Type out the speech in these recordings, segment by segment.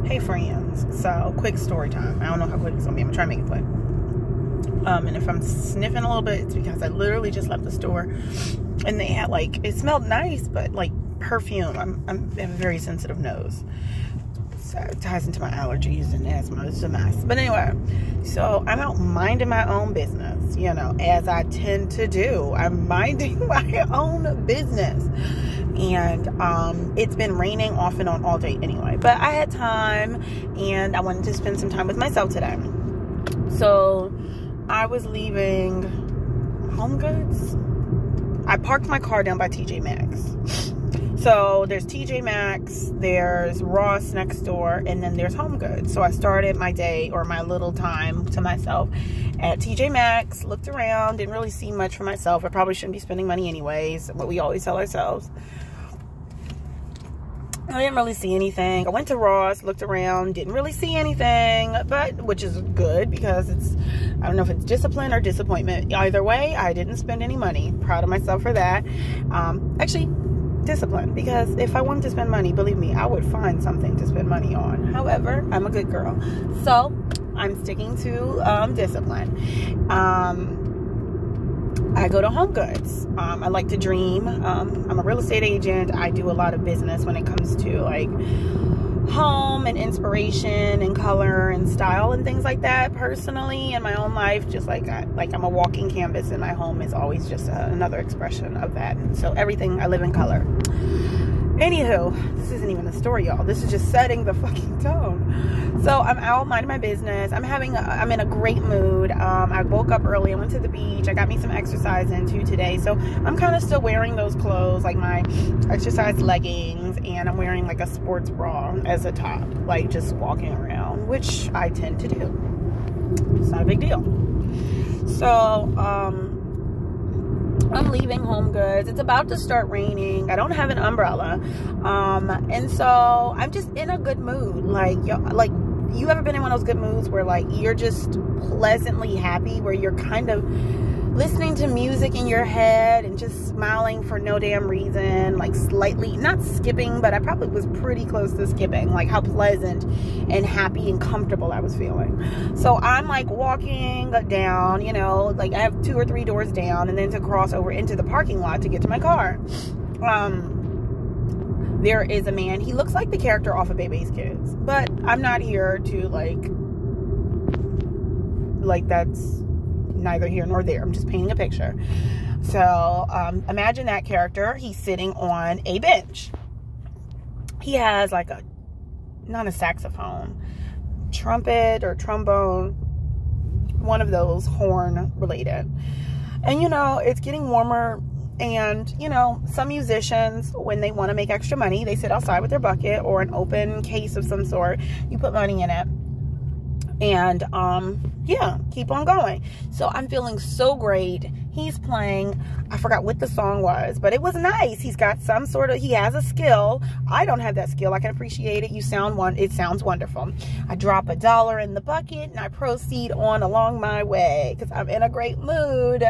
Hey friends, so quick story time. I don't know how quick it's gonna be. I'm gonna try to make it quick. And if I'm sniffing a little bit, it's because I literally just left the store and they had it smelled nice, but perfume. I have a very sensitive nose, so it ties into my allergies and asthma. It's a mess. But anyway, so I'm out minding my own business, as I tend to do. I'm minding my own business. And it's been raining off and on all day anyway. But I had time and I wanted to spend some time with myself today. So I was leaving Home Goods. I parked my car down by TJ Maxx. So there's TJ Maxx, there's Ross next door, and then there's Home Goods. So I started my day, or my little time to myself, at TJ Maxx, looked around, didn't really see much for myself. I probably shouldn't be spending money anyways, what we always tell ourselves. I didn't really see anything. I went to Ross, looked around, didn't really see anything, but which is good because I don't know if it's discipline or disappointment. Either way, I didn't spend any money. Proud of myself for that. Actually, discipline, because if I wanted to spend money, believe me, I would find something to spend money on. However, I'm a good girl, so I'm sticking to discipline. I go to Home Goods. I like to dream. I'm a real estate agent. I do a lot of business when it comes to home and inspiration and color and style and things like that. Personally, in my own life, just I'm a walking canvas, and my home is always just another expression of that. And so everything, I live in color. Anywho, this isn't even a story, y'all. This is just setting the fucking tone. So I'm out minding my business. I'm in a great mood. I woke up early. I went to the beach. I got me some exercise into today. So I'm kind of still wearing those clothes, like my exercise leggings, and I'm wearing a sports bra as a top, just walking around, which I tend to do. It's not a big deal. So, I'm leaving Home Goods. It's about to start raining. I don't have an umbrella. And so I'm just in a good mood. You ever been in one of those good moods where you're just pleasantly happy, where you're kind of listening to music in your head and just smiling for no damn reason, slightly, not skipping, but I probably was pretty close to skipping, how pleasant and happy and comfortable I was feeling. So I'm walking down, I have 2 or 3 doors down, and then to cross over into the parking lot to get to my car. There is a man. He looks like the character off of Baby's Kids, but I'm not here to that's neither here nor there. I'm just painting a picture. So imagine that character. He's sitting on a bench. He has not a saxophone, trumpet or trombone, one of those horn related. And it's getting warmer. And, some musicians, when they want to make extra money, they sit outside with their bucket or an open case of some sort. You put money in it. And, yeah, keep on going. So I'm feeling so great. He's playing, I forgot what the song was, but it was nice. He's got he has a skill. I don't have that skill. I can appreciate it. It sounds wonderful. I drop $1 in the bucket and I proceed on along my way because I'm in a great mood.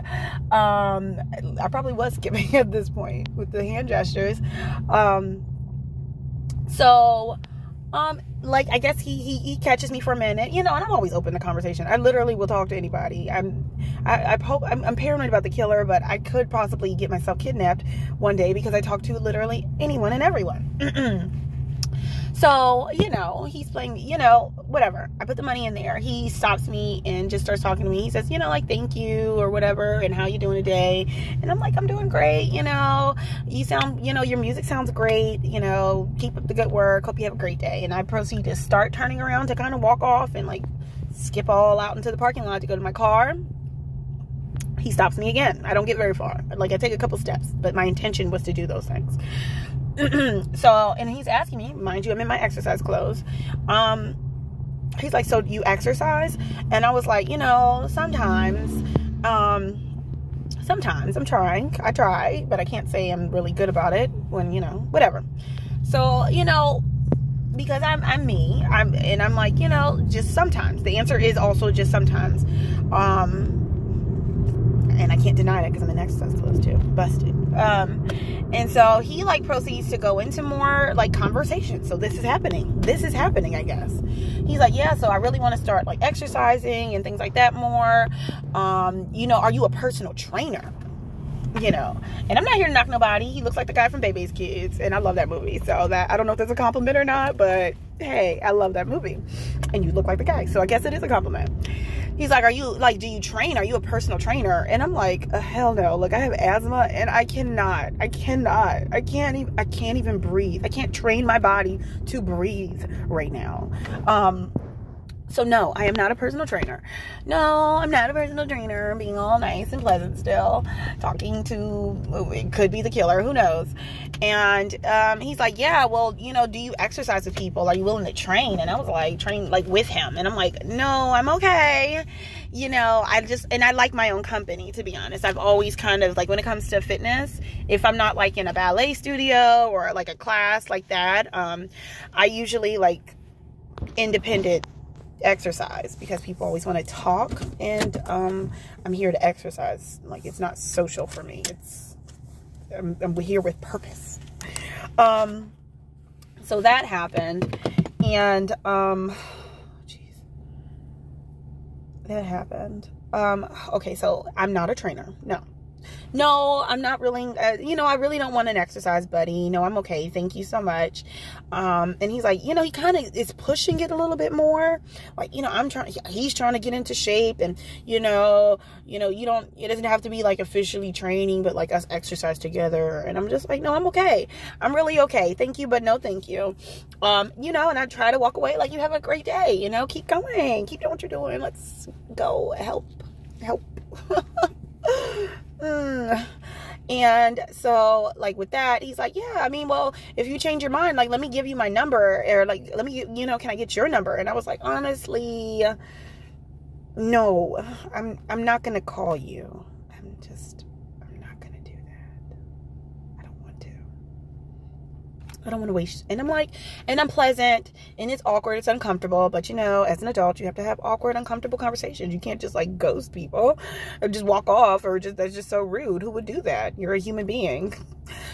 I probably was skipping at this point with the hand gestures. I guess he catches me for a minute, and I'm always open to conversation. I literally will talk to anybody. I'm paranoid about the killer, but I could possibly get myself kidnapped one day because I talk to literally anyone and everyone. So, he's playing, whatever. I put the money in there. He stops me and just starts talking to me. He says, thank you or whatever, and how you doing today? And I'm I'm doing great. You sound, your music sounds great. Keep up the good work. Hope you have a great day. And I proceed to start turning around to kind of walk off and skip all out into the parking lot to go to my car. He stops me again. I don't get very far. I take a couple steps, but my intention was to do those things. So, and he's asking me, mind you, I'm in my exercise clothes. He's like, so do you exercise? And I was like, sometimes I'm trying. I try, but I can't say I'm really good about it when, whatever. So, because I'm me, I'm just sometimes. The answer is also just sometimes. and I can't deny that because I'm an exercise class too. Busted. And so he like proceeds to go into more like conversation. So this is happening, I guess. He's like, yeah, so I really want to start like exercising and things like that more. You know, are you a personal trainer? You know, and I'm not here to knock nobody. He looks like the guy from Baby's Kids, and I love that movie. So that, I don't know if that's a compliment or not, but hey, I love that movie. And you look like the guy, so I guess it is a compliment. He's like, are you like, do you train? Are you a personal trainer? And I'm like, hell no. Look, I have asthma, and I can't even breathe. I can't train my body to breathe right now. So no, I am not a personal trainer. No, I'm not a personal trainer. Being all nice and pleasant still. Talking to, it could be the killer. Who knows? And he's like, yeah, well, you know, do you exercise with people? Are you willing to train? And I was like, train like with him. And I'm like, no, I'm okay. You know, I like my own company, to be honest. I've always kind of like, when it comes to fitness, if I'm not like in a ballet studio or like a class like that, I usually like independent exercise, because people always want to talk, and I'm here to exercise. Like, it's not social for me. I'm here with purpose. So that happened, and that happened. Okay, so I'm not a trainer. No, I'm not really, you know, I really don't want an exercise buddy. No, I'm okay. Thank you so much. And he's like, you know, he kind of is pushing it a little bit more. Like, you know, he's trying to get into shape, and, you know, it doesn't have to be like officially training, but like us exercise together. And I'm just like, no, I'm okay. I'm really okay. Thank you, but no, thank you. You know, and I try to walk away like, you have a great day, you know, keep going, keep doing what you're doing. Let's go help. And so like with that, he's like, yeah, I mean, well, if you change your mind, like, let me give you my number, or like, let me, you know, can I get your number? And I was like, honestly, no, I'm not gonna call you. I'm not gonna do that. I don't want to waste. And I'm like, and I'm pleasant, and it's awkward, it's uncomfortable, but you know, as an adult, you have to have awkward, uncomfortable conversations. You can't just like ghost people or just walk off, or just, that's just so rude. Who would do that? You're a human being.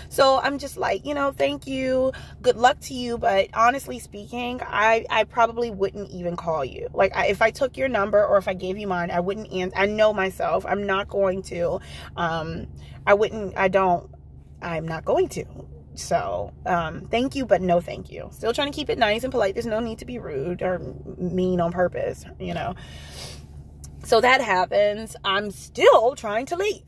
So I'm just like, you know, thank you, good luck to you, but honestly speaking, I probably wouldn't even call you. Like, if I took your number, or if I gave you mine, I wouldn't answer. I know myself, I'm not going to. I'm not going to. So, thank you, but no thank you. Still trying to keep it nice and polite. There's no need to be rude or mean on purpose, you know. So that happens. I'm still trying to leave.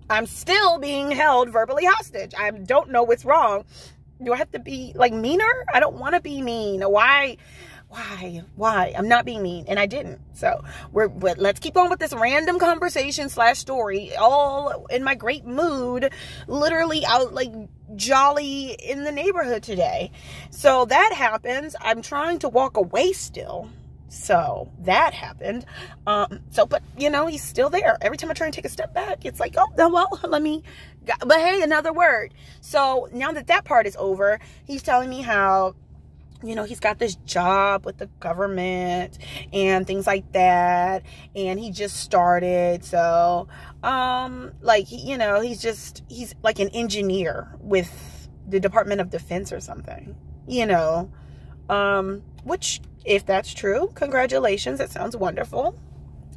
I'm still being held verbally hostage. I don't know what's wrong. Do I have to be like meaner? I don't want to be mean. Why? I'm not being mean, and I didn't. So let's keep on with this random conversation / story, all in my great mood, literally out like jolly in the neighborhood today. So that happens. I'm trying to walk away still. So that happened. But you know, he's still there. Every time I try and take a step back, it's like, oh, well, but hey, another word. So now that part is over, he's telling me how, you know, he's got this job with the government and things like that, and he just started. So like, you know, he's like an engineer with the Department of Defense or something, you know, which, if that's true, congratulations, that sounds wonderful.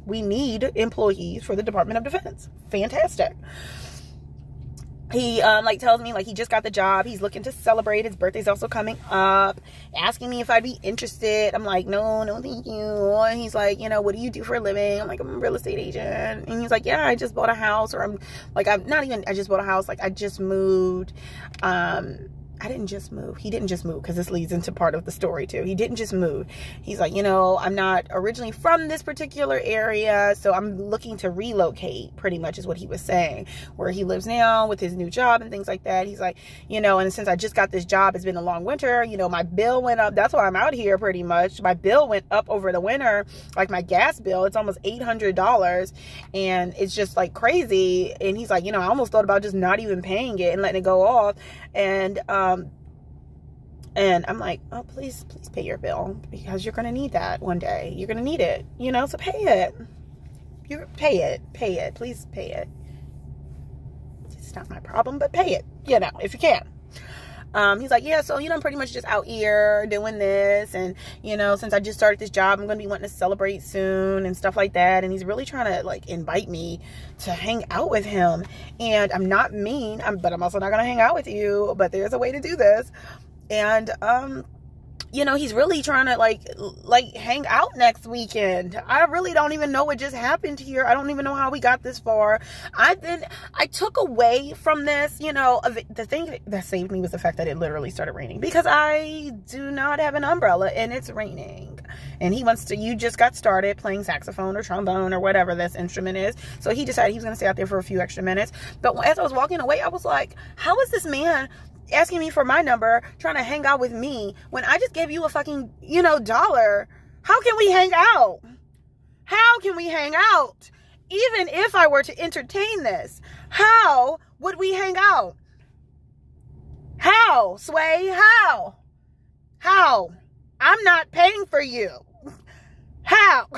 We need employees for the Department of Defense. Fantastic. He like tells me like he just got the job. He's looking to celebrate. His birthday's also coming up. Asking me if I'd be interested. I'm like, no, thank you. And he's like, you know, what do you do for a living? I'm like, I'm a real estate agent. And he's like, yeah, I just bought a house. Or I just bought a house. Like, I just moved. I didn't just move. He didn't just move, because this leads into part of the story too. He didn't just move. He's like, you know, I'm not originally from this particular area, so I'm looking to relocate, pretty much is what he was saying, where he lives now with his new job and things like that. He's like, you know, and since I just got this job, it's been a long winter, you know, my bill went up. That's why I'm out here pretty much. My bill went up over the winter, like my gas bill. It's almost $800, and it's just like crazy. And he's like, you know, I almost thought about just not even paying it and letting it go off. And I'm like, oh, please pay your bill, because you're going to need that one day. You're going to need it, you know, so pay it. Please pay it. It's not my problem, but pay it, if you can. He's like, yeah, so, I'm pretty much just out here doing this. And, since I just started this job, I'm going to be wanting to celebrate soon and stuff like that. And he's really trying to, like, invite me to hang out with him. And I'm not mean, but I'm also not going to hang out with you. But there's a way to do this. And, he's really trying to like hang out next weekend. I really don't even know what just happened here. I don't even know how we got this far. I took away from this, the thing that saved me was the fact that it literally started raining, because I do not have an umbrella and it's raining. And you just got started playing saxophone or trombone or whatever this instrument is. So he decided he was going to stay out there for a few extra minutes. But as I was walking away, I was like, how is this man asking me for my number, trying to hang out with me when I just gave you a fucking, $1? How can we hang out? How can we hang out? Even if I were to entertain this, how would we hang out? How, Sway? How? I'm not paying for you. How?